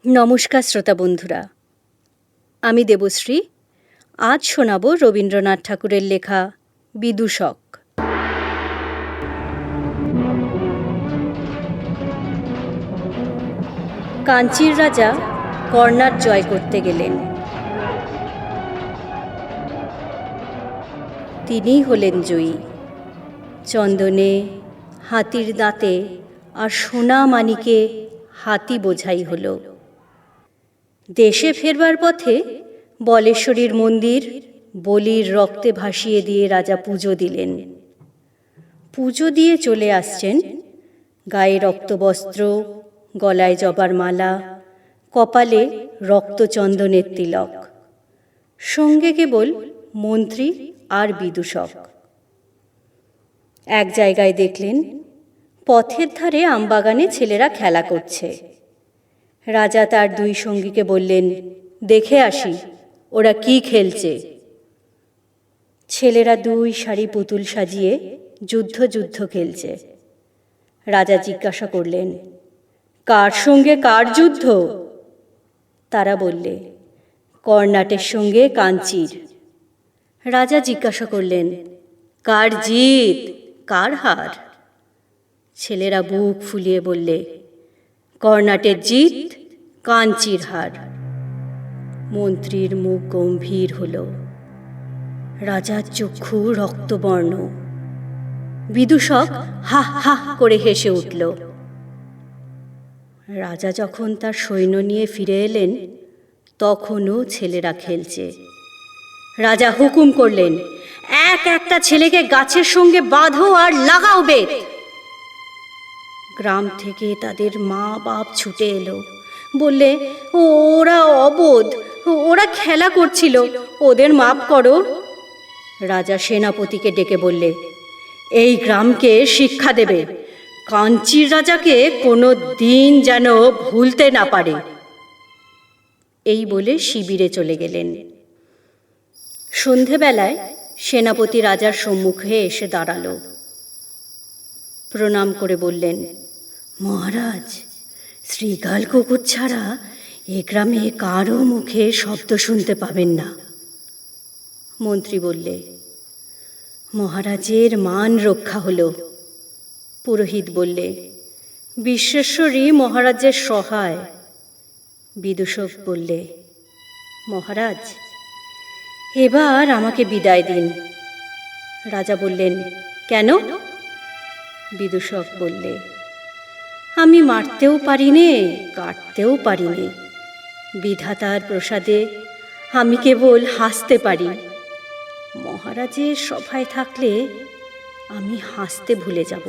নমস্কার শ্রোতা বন্ধুরা, আমি দেবশ্রী। আজ শোনাব রবীন্দ্রনাথ ঠাকুরের লেখা বিদূষক। কাঞ্চির রাজা কর্ণাট জয় করতে গেলেন। তিনিই হলেন জয়ী। চন্দনে, হাতির দাঁতে আর সোনা মানিকে হাতি বোঝাই হল। দেশে ফেরবার পথে বলেশ্বরীর মন্দির বলির রক্তে ভাসিয়ে দিয়ে রাজা পুজো দিলেন। পুজো দিয়ে চলে আসছেন, গায়ে রক্তবস্ত্র, গলায় জবার মালা, কপালে রক্তচন্দনের তিলক, সঙ্গে কেবল মন্ত্রী আর বিদূষক। এক জায়গায় দেখলেন পথের ধারে আমবাগানে ছেলেরা খেলা করছে। রাজা তার দুই সঙ্গীকে বললেন, দেখে আসি ওরা কি খেলছে। ছেলেরা দুই সারি পুতুল সাজিয়ে যুদ্ধ খেলছে। রাজা জিজ্ঞাসা করলেন, কার সঙ্গে কার যুদ্ধ? তারা বললে, কর্ণাটের সঙ্গে কাঞ্চির। রাজা জিজ্ঞাসা করলেন, কার জিত কার হার? ছেলেরা বুক ফুলিয়ে বললে, কর্ণাটের জিত, কাঞ্চির হার। মন্ত্রীর মুখ গম্ভীর হল, রাজার চক্ষু রক্তবর্ণ। বিদূষক হা হা করে হেসে উঠল। রাজা যখন তার সৈন্য নিয়ে ফিরে এলেন, তখনও ছেলেরা খেলছে। রাজা হুকুম করলেন, এক একটা ছেলেকে গাছের সঙ্গে বাঁধো আর লাগাও বেত। গ্রাম থেকে তাদের মা বাপ ছুটে এলো, বললে, ওরা অবোধ, ওরা খেলা করছিল, ওদের মাপ করো। রাজা সেনাপতিকে ডেকে বললে, এই গ্রামকে শিক্ষা দেবে, কাঞ্চির রাজাকে কোনো দিন যেন ভুলতে না পারে। এই বলে শিবিরে চলে গেলেন। সন্ধেবেলায় সেনাপতি রাজার সম্মুখে এসে দাঁড়ালো। প্রণাম করে বললেন, মহারাজ, শ্রীগাল কুকুর ছাড়া এ গ্রামে কারো মুখে শব্দ শুনতে পাবেন না। মন্ত্রী বললে, মহারাজের মান রক্ষা হলো। পুরোহিত বললে, বিশ্বেশ্বরী মহারাজের সহায়। বিদূষক বললে, মহারাজ, এবার আমাকে বিদায় দিন। রাজা বললেন, কেন? বিদূষক বললে, আমি মারতেও পারি নে, কাটতেও পারি নে। বিধাতার প্রসাদে আমি কেবল হাসতে পারি। মহারাজের সভায় থাকলে আমি হাসতে ভুলে যাব।